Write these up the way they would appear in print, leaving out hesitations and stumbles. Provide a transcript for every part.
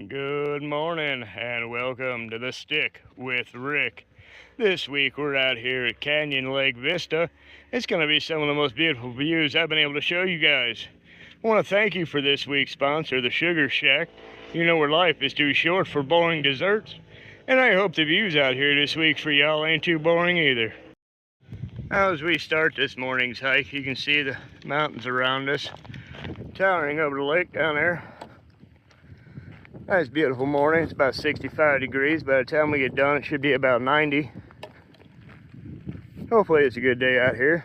Good morning and welcome to the Stick with Rick. This week we're out here at Canyon Lake Vista. It's going to be some of the most beautiful views I've been able to show you guys. I want to thank you for this week's sponsor, the Sugar Shack. You know where life is too short for boring desserts. And I hope the views out here this week for y'all ain't too boring either. Now as we start this morning's hike, you can see the mountains around us, towering over the lake down there. Nice beautiful morning. It's about 65 degrees. By the time we get done, it should be about 90. Hopefully it's a good day out here.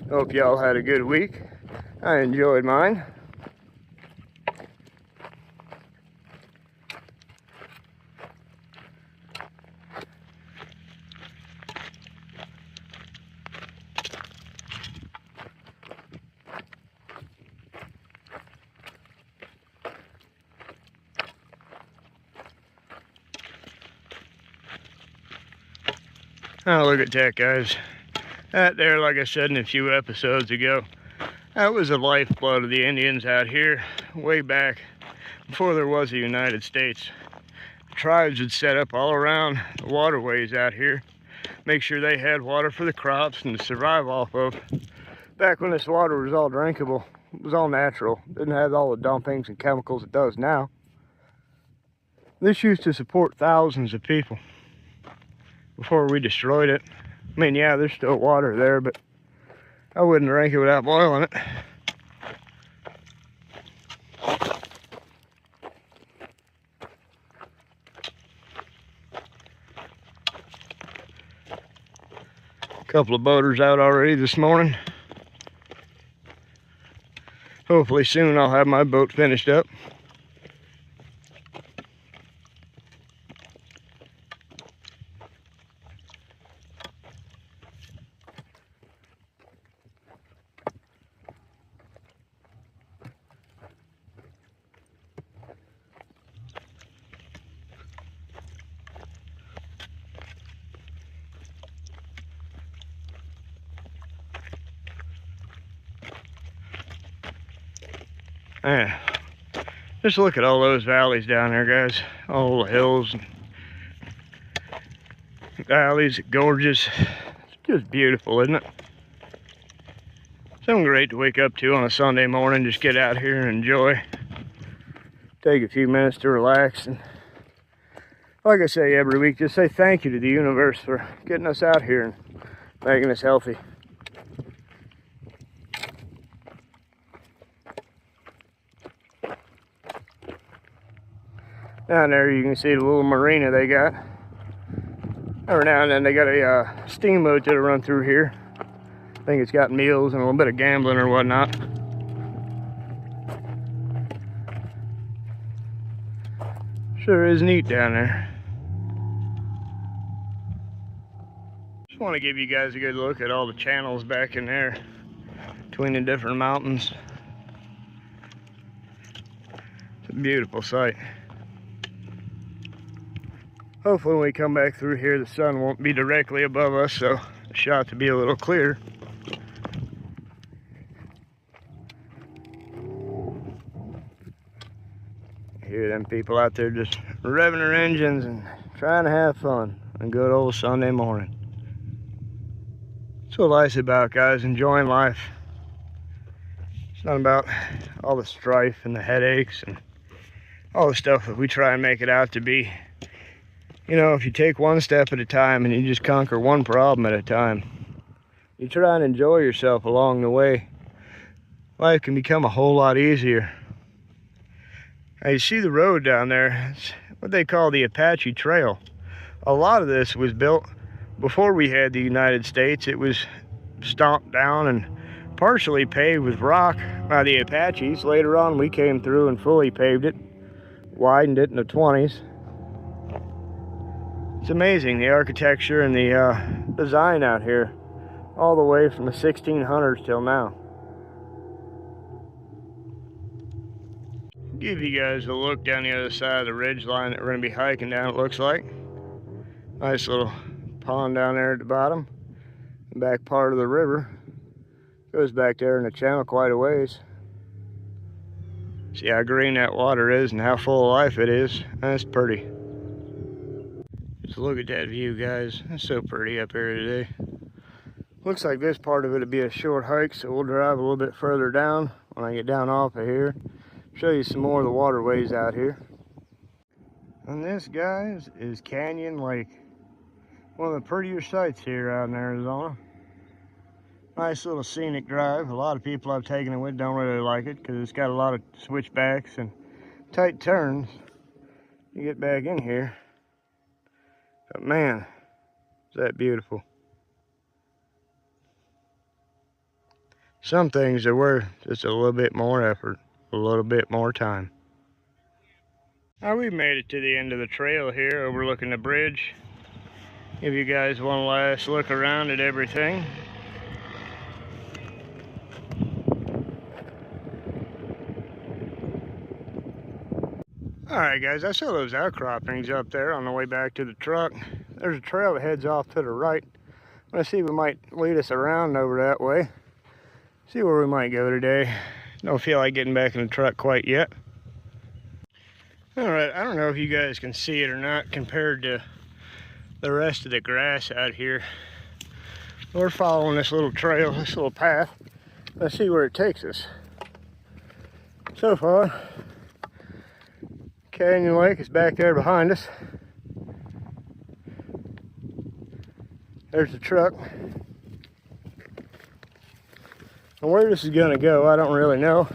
Hope y'all had a good week. I enjoyed mine. Oh, look at that, guys. That there, like I said in a few episodes ago, that was the lifeblood of the Indians out here way back before there was a United States. Tribes would set up all around the waterways out here, make sure they had water for the crops and to survive off of. Back when this water was all drinkable, it was all natural. Didn't have all the dumpings and chemicals it does now. This used to support thousands of people before we destroyed it. I mean, yeah, there's still water there, but I wouldn't drink it without boiling it. A couple of boaters out already this morning. Hopefully soon I'll have my boat finished up. Yeah. Just look at all those valleys down there, guys. All the hills and valleys, gorges. It's just beautiful, isn't it? Something great to wake up to on a Sunday morning. Just get out here and enjoy. Take a few minutes to relax. And like I say every week, just say thank you to the universe for getting us out here and making us healthy. Down there you can see the little marina they got. Every now and then they got a steamboat that'll run through here. I think it's got meals and a little bit of gambling or whatnot. Sure is neat down there. Just want to give you guys a good look at all the channels back in there between the different mountains. It's a beautiful sight. Hopefully when we come back through here, the sun won't be directly above us, so the shot to be a little clearer. Hear them people out there just revving their engines and trying to have fun on a good old Sunday morning. That's what life's about, guys, enjoying life. It's not about all the strife and the headaches and all the stuff that we try and make it out to be. You know, if you take one step at a time and you just conquer one problem at a time, you try and enjoy yourself along the way, life can become a whole lot easier. Now you see the road down there, it's what they call the Apache Trail. A lot of this was built before we had the United States. It was stomped down and partially paved with rock by the Apaches. Later on we came through and fully paved it, widened it in the 20s. It's amazing, the architecture and the design out here, all the way from the 1600s till now. Give you guys a look down the other side of the ridge line that we're going to be hiking down, it looks like. Nice little pond down there at the bottom. The back part of the river goes back there in the channel quite a ways. See how green that water is and how full of life it is. That's pretty. Just look at that view, guys. It's so pretty up here today. Looks like this part of it will be a short hike, so we'll drive a little bit further down when I get down off of here. Show you some more of the waterways out here. And this, guys, is Canyon Lake. One of the prettier sights here out in Arizona. Nice little scenic drive. A lot of people I've taken it with don't really like it because it's got a lot of switchbacks and tight turns to get back in here. But man, is that beautiful. Some things are worth just a little bit more effort, a little bit more time. Now we've made it to the end of the trail here overlooking the bridge. Give you guys one last look around at everything. Alright guys, I saw those outcroppings up there on the way back to the truck. There's a trail that heads off to the right. Let's see if it might lead us around over that way. See where we might go today. Don't feel like getting back in the truck quite yet. Alright, I don't know if you guys can see it or not compared to the rest of the grass out here. We're following this little trail, this little path. Let's see where it takes us. So far, Canyon Lake is back there behind us. There's the truck. And where this is going to go, I don't really know.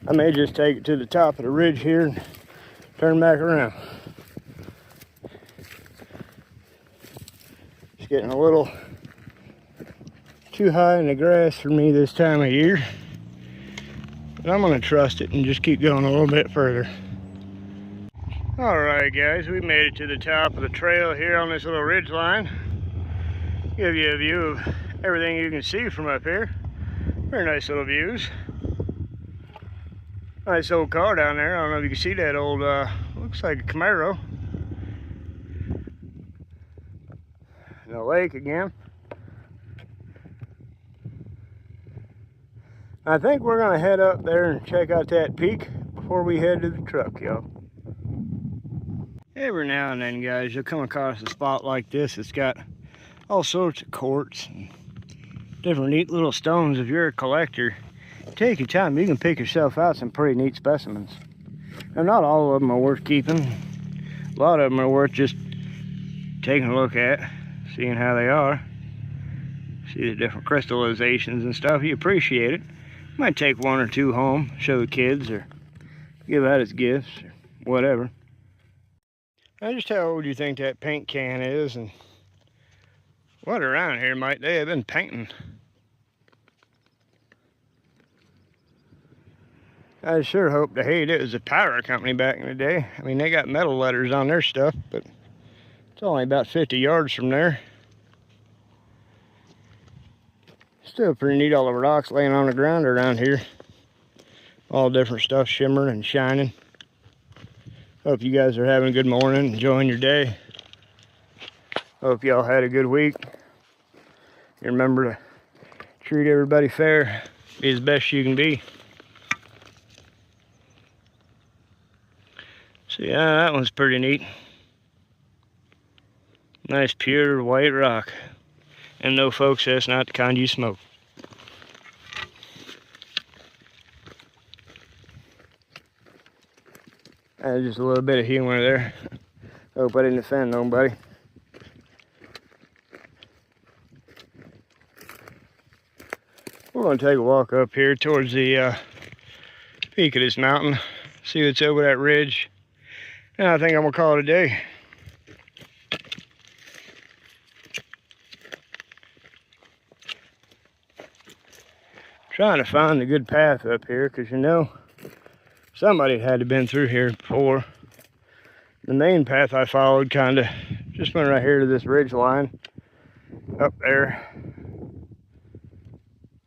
I may just take it to the top of the ridge here and turn back around. It's getting a little too high in the grass for me this time of year. But I'm going to trust it and just keep going a little bit further. Alright guys, we made it to the top of the trail here on this little ridge line. Give you a view of everything you can see from up here. Very nice little views. Nice old car down there. I don't know if you can see that old, looks like a Camaro. And the lake again. I think we're gonna head up there and check out that peak before we head to the truck, y'all. Every now and then, guys, you'll come across a spot like this. It's got all sorts of quartz and different neat little stones. If you're a collector, take your time. You can pick yourself out some pretty neat specimens. Now, not all of them are worth keeping. A lot of them are worth just taking a look at, seeing how they are. See the different crystallizations and stuff. You appreciate it. Might take one or two home, show the kids, or give out as gifts, or whatever. Now, just how old do you think that paint can is, and what around here might they have been painting? I sure hope to hate it was a power company back in the day. I mean, they got metal letters on their stuff, but it's only about 50 yards from there. Still pretty neat, all the rocks laying on the ground around here. All different stuff shimmering and shining. Hope you guys are having a good morning, enjoying your day. Hope y'all had a good week. You remember to treat everybody fair, be as best you can be. So yeah, that one's pretty neat. Nice pure white rock. And no, folks, that's not the kind you smoke. Just a little bit of humor there. Hope I didn't offend nobody. We're going to take a walk up here towards the peak of this mountain. See what's over that ridge. And I think I'm going to call it a day. Trying to find the good path up here, because you know somebody had to been through here before. The main path I followed kind of just went right here to this ridge line up there,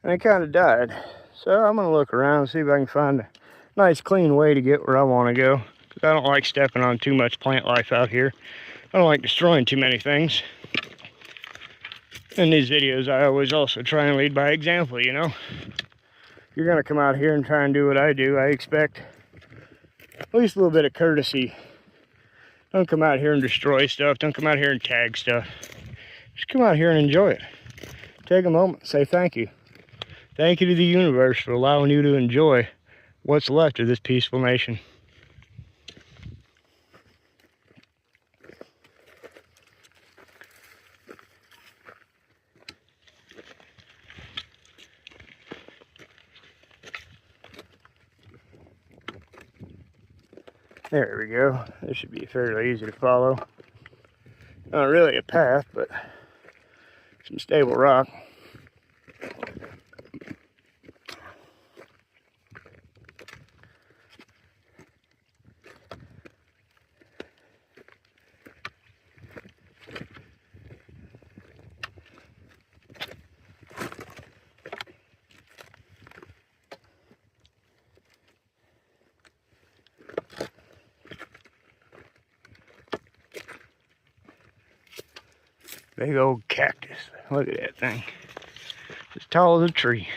and it kind of died. So I'm gonna look around and see if I can find a nice clean way to get where I want to go, because I don't like stepping on too much plant life out here. I don't like destroying too many things. In these videos, I always also try and lead by example, you know. If you're gonna come out here and try and do what I do, I expect at least a little bit of courtesy. Don't come out here and destroy stuff. Don't come out here and tag stuff. Just come out here and enjoy it. Take a moment, say thank you. Thank you to the universe for allowing you to enjoy what's left of this peaceful nation. There we go. This should be fairly easy to follow. Not really a path, but some stable rock. Big old cactus. Look at that thing. It's as tall as a tree.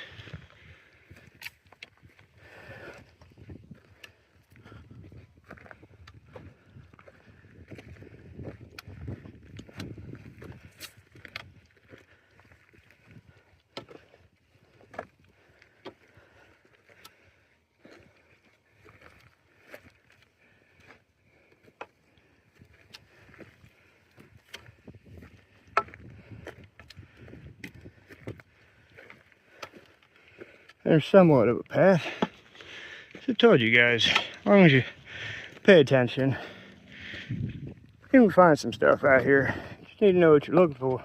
There's somewhat of a path. So I told you guys, as long as you pay attention, you can find some stuff out here. You just need to know what you're looking for.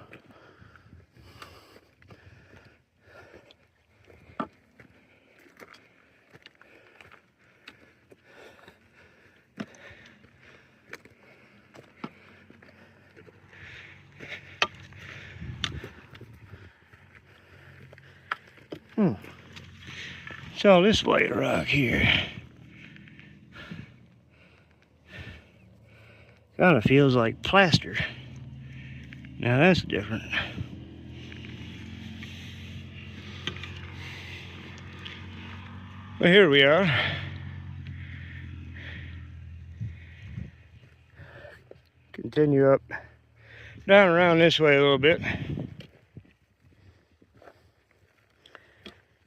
It's all this white rock here. Kind of feels like plaster. Now that's different. Well, here we are. Continue up, down around this way a little bit.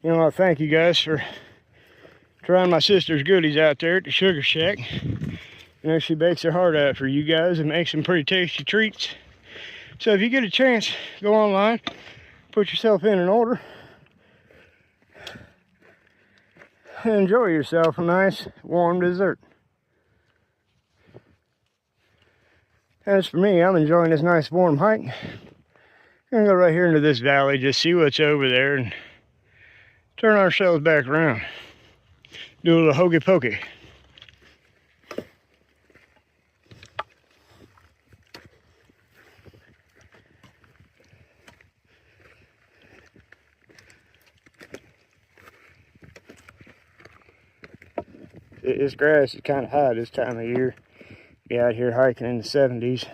You know, I thank you guys for trying my sister's goodies out there at the Sugar Shack. You know, she bakes her heart out for you guys and makes some pretty tasty treats. So if you get a chance, go online, put yourself in an order, and enjoy yourself a nice warm dessert. As for me, I'm enjoying this nice warm hike. I'm gonna go right here into this valley, just see what's over there, and turn ourselves back around. Do a little hokey pokey. This grass is kind of high this time of year. Be out here hiking in the 70s.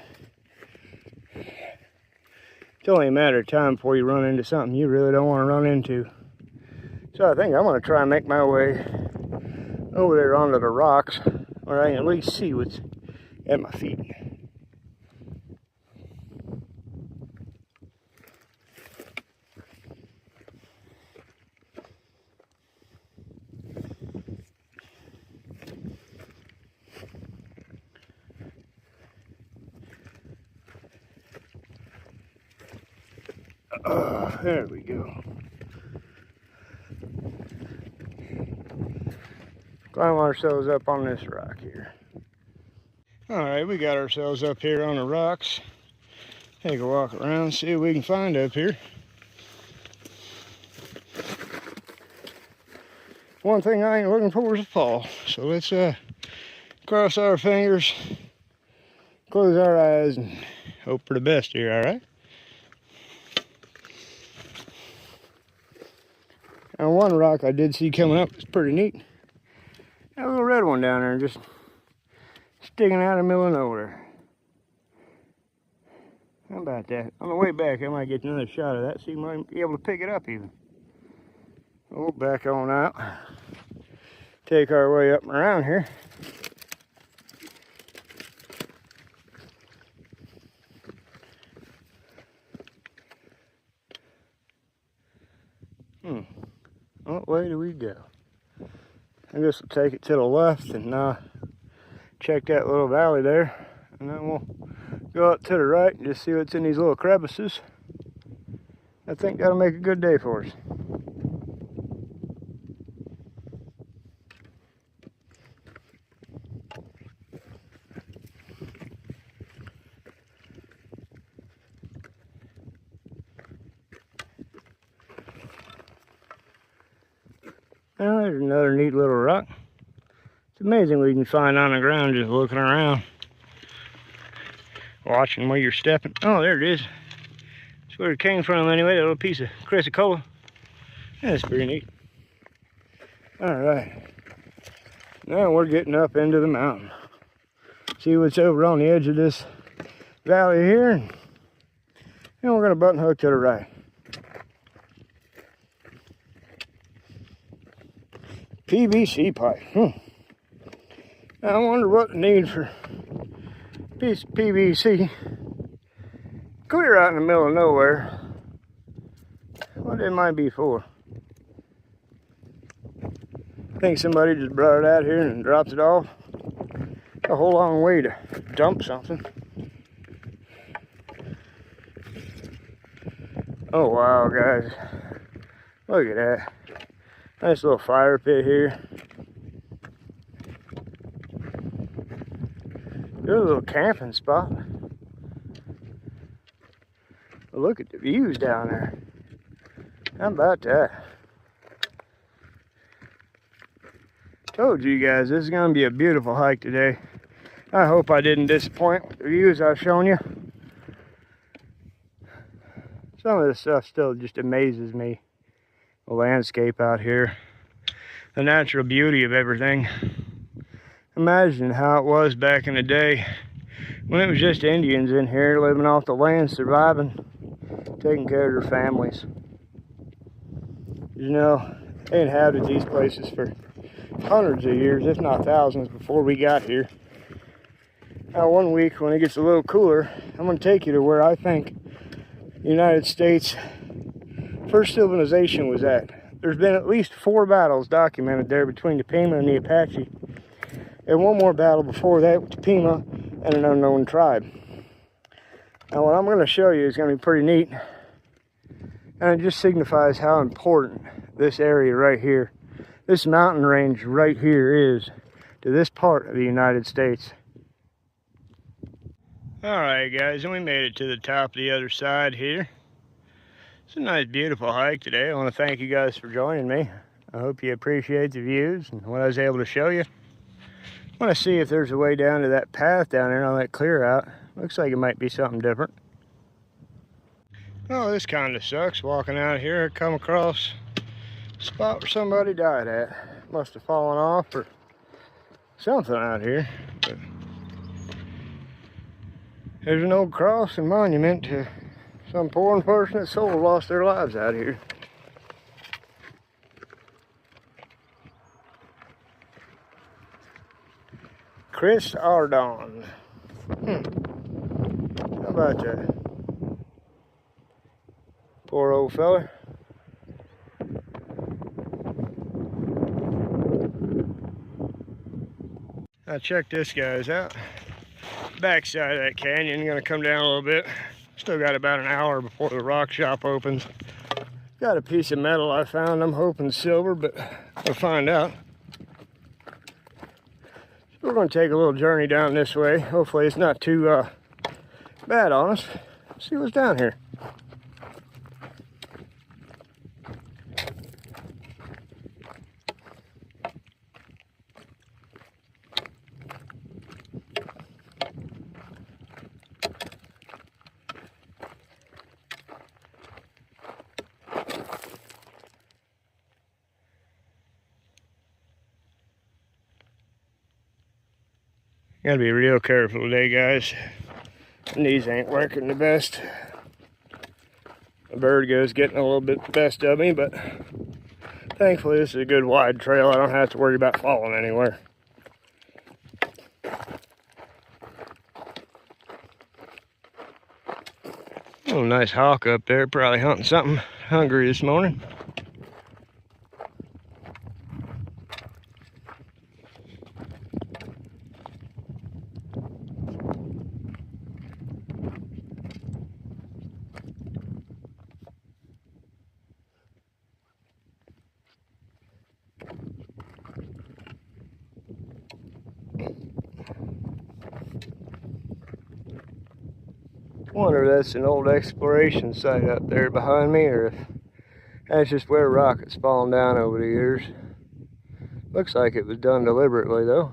It's only a matter of time before you run into something you really don't want to run into. So I think I'm going to try and make my way over there onto the rocks where I can at least see what's at my feet. There we go. Climb ourselves up on this rock here. Alright, we got ourselves up here on the rocks. Take a walk around, see what we can find up here. One thing I ain't looking for is a fall. So let's cross our fingers, close our eyes, and hope for the best here, alright? Now one rock I did see coming up is pretty neat. That little red one down there just sticking out in the middle of nowhere. How about that? On the way back I might get another shot of that so you might be able to pick it up even. Oh, back on out. Take our way up and around here. What way do we go? I guess we'll take it to the left and check that little valley there. And then we'll go up to the right and just see what's in these little crevices. I think that'll make a good day for us. Now there's another neat little rock. It's amazing what you can find on the ground just looking around. Watching where you're stepping. Oh, there it is. That's where it came from anyway, that little piece of chrysocolla. That's pretty neat. Alright. Now we're getting up into the mountain. See what's over on the edge of this valley here. And we're going to button hook to the right. PVC pipe. I wonder what the need for piece of PVC clear out in the middle of nowhere. What it might be for. I think somebody just brought it out here and dropped it off. A whole long way to dump something. Oh wow, guys. Look at that. Nice little fire pit here. Good little camping spot. Look at the views down there. How about that? Told you guys this is going to be a beautiful hike today. I hope I didn't disappoint with the views I've shown you. Some of this stuff still just amazes me. The landscape out here, the natural beauty of everything. Imagine how it was back in the day when it was just Indians in here living off the land, surviving, taking care of their families. You know, they inhabited these places for hundreds of years, if not thousands, before we got here. Now, one week when it gets a little cooler, I'm going to take you to where I think the United States first civilization was at. There's been at least 4 battles documented there between the Pima and the Apache. And one more battle before that with the Pima and an unknown tribe. Now what I'm going to show you is going to be pretty neat. And it just signifies how important this area right here, this mountain range right here is to this part of the United States. Alright guys, and we made it to the top of the other side here. It's a nice, beautiful hike today. I want to thank you guys for joining me. I hope you appreciate the views and what I was able to show you. I want to see if there's a way down to that path down there on that clear out. Looks like it might be something different. Oh, this kind of sucks. Walking out here, I come across a spot where somebody died at. Must have fallen off or something out here. But there's an old cross and monument to some poor unfortunate soul lost their lives out here. Chris Ardon. How about that? Poor old fella. Now check this guys out. Backside of that canyon, gonna come down a little bit. Still got about an hour before the rock shop opens. Got a piece of metal I found. I'm hoping silver, but we'll find out. So we're going to take a little journey down this way. Hopefully it's not too bad on us. Let's see what's down here. Gotta be real careful today, guys. My knees ain't working the best. The bird goes getting a little bit the best of me, but thankfully this is a good wide trail. I don't have to worry about falling anywhere. Oh, nice hawk up there, probably hunting something hungry this morning. Wonder if that's an old exploration site up there behind me, or if that's just where rockets fallen down over the years. Looks like it was done deliberately though.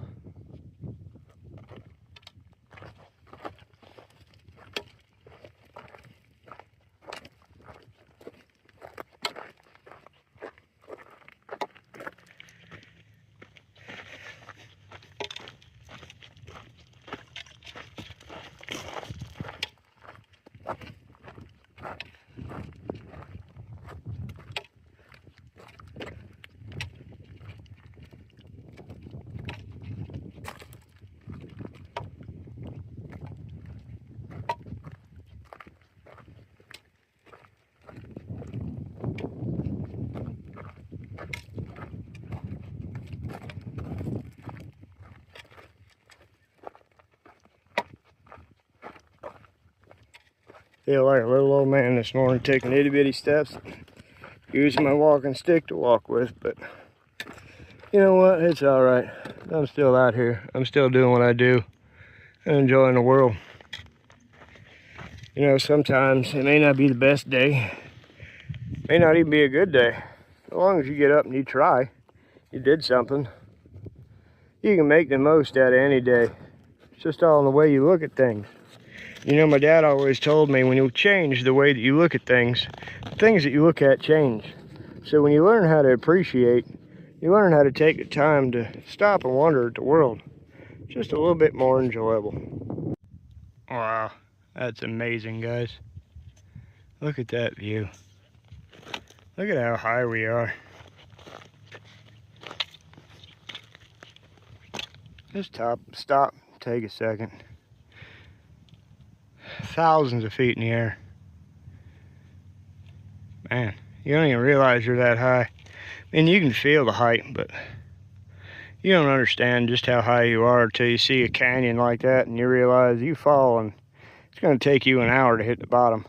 Feel like a little old man this morning, taking itty bitty steps, using my walking stick to walk with, but you know what, it's alright. I'm still out here, I'm still doing what I do, and enjoying the world. You know, sometimes it may not be the best day, may not even be a good day. As long as you get up and you try, you did something, you can make the most out of any day. It's just all in the way you look at things. You know, my dad always told me, when you change the way that you look at things, the things that you look at change. So when you learn how to appreciate, you learn how to take the time to stop and wonder at the world. Just a little bit more enjoyable. Wow, that's amazing, guys. Look at that view. Look at how high we are. Just stop, take a second. Thousands of feet in the air. Man, you don't even realize you're that high. I mean, you can feel the height, but you don't understand just how high you are until you see a canyon like that and you realize you fall and it's going to take you an hour to hit the bottom.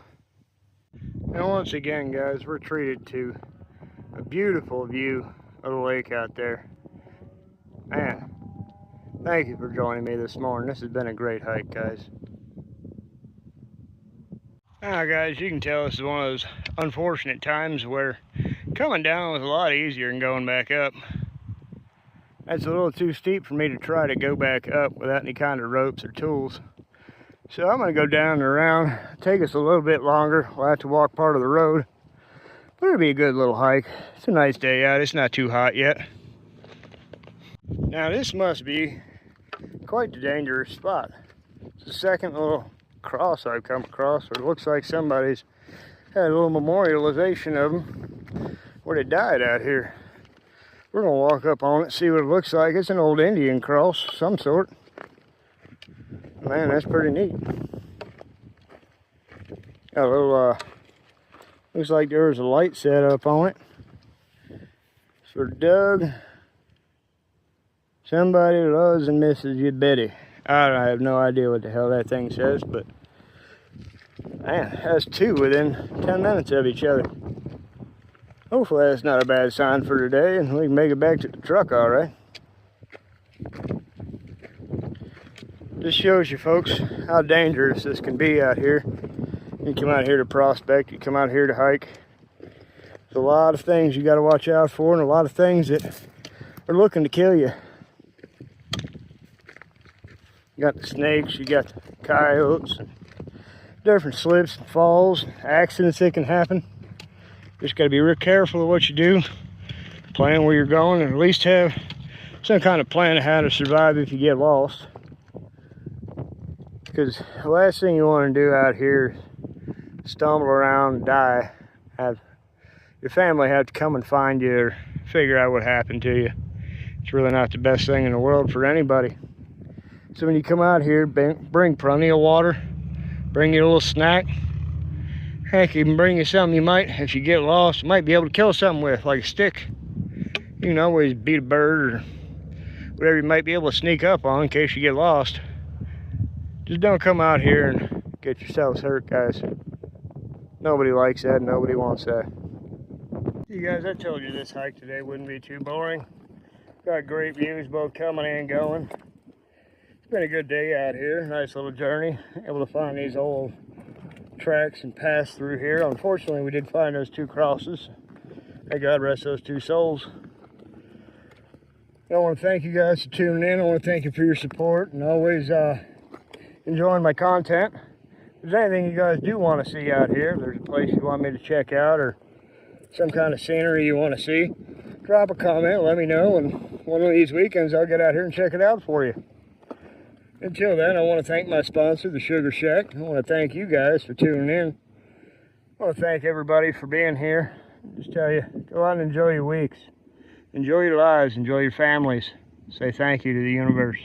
Now once again, guys, we're treated to a beautiful view of the lake out there. Man, thank you for joining me this morning. This has been a great hike, guys. Now guys, you can tell this is one of those unfortunate times where coming down was a lot easier than going back up. That's a little too steep for me to try to go back up without any kind of ropes or tools. So I'm going to go down and around. Take us a little bit longer. We'll have to walk part of the road. But it'll be a good little hike. It's a nice day out. It's not too hot yet. Now this must be quite the dangerous spot. It's the second little cross I've come across, or it looks like somebody's had a little memorialization of them where they died out here. We're gonna walk up on it, see what it looks like. It's an old Indian cross, some sort. Man, that's pretty neat. Got a little, looks like there was a light set up on it. For Doug, somebody loves and misses you, Betty. I have no idea what the hell that thing says, but man, that's two within 10 minutes of each other. Hopefully that's not a bad sign for today and we can make it back to the truck all right. Just shows you folks how dangerous this can be out here. You come out here to prospect, you come out here to hike. There's a lot of things you got to watch out for and a lot of things that are looking to kill you. You got the snakes, you got the coyotes, and different slips and falls, accidents that can happen. Just got to be real careful of what you do, plan where you're going, and at least have some kind of plan of how to survive if you get lost. Because the last thing you want to do out here is stumble around and die. Have your family have to come and find you or figure out what happened to you. It's really not the best thing in the world for anybody. So when you come out here, bring plenty of water, bring you a little snack. Heck, even bring you something you might, if you get lost, you might be able to kill something with, like a stick. You can always beat a bird or whatever you might be able to sneak up on in case you get lost. Just don't come out here and get yourselves hurt, guys. Nobody likes that, nobody wants that. You guys, I told you this hike today wouldn't be too boring. Got great views both coming and going. It's been a good day out here. Nice little journey. Able to find these old tracks and pass through here. Unfortunately, we did find those 2 crosses. May God rest those 2 souls. I want to thank you guys for tuning in. I want to thank you for your support and always enjoying my content. If there's anything you guys do want to see out here, if there's a place you want me to check out or some kind of scenery you want to see, drop a comment, let me know, and one of these weekends I'll get out here and check it out for you. Until then, I want to thank my sponsor, the Sugar Shack. I want to thank you guys for tuning in. I want to thank everybody for being here. Just tell you, go out and enjoy your weeks. Enjoy your lives, enjoy your families. Say thank you to the universe.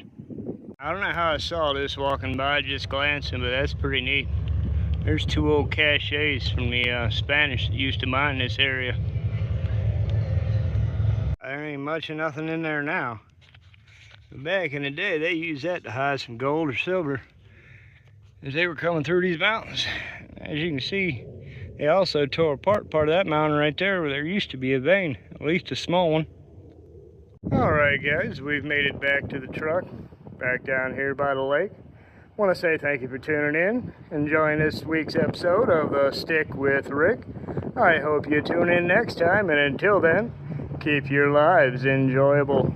I don't know how I saw this walking by, just glancing, but that's pretty neat. There's 2 old caches from the Spanish that used to mine this area. There ain't much of nothing in there now. But back in the day, they used that to hide some gold or silver as they were coming through these mountains. As you can see, they also tore apart part of that mountain right there where there used to be a vein, at least a small one. Alright guys, we've made it back to the truck, back down here by the lake. I want to say thank you for tuning in, enjoying this week's episode of Stick with Rick. I hope you tune in next time, and until then, keep your lives enjoyable.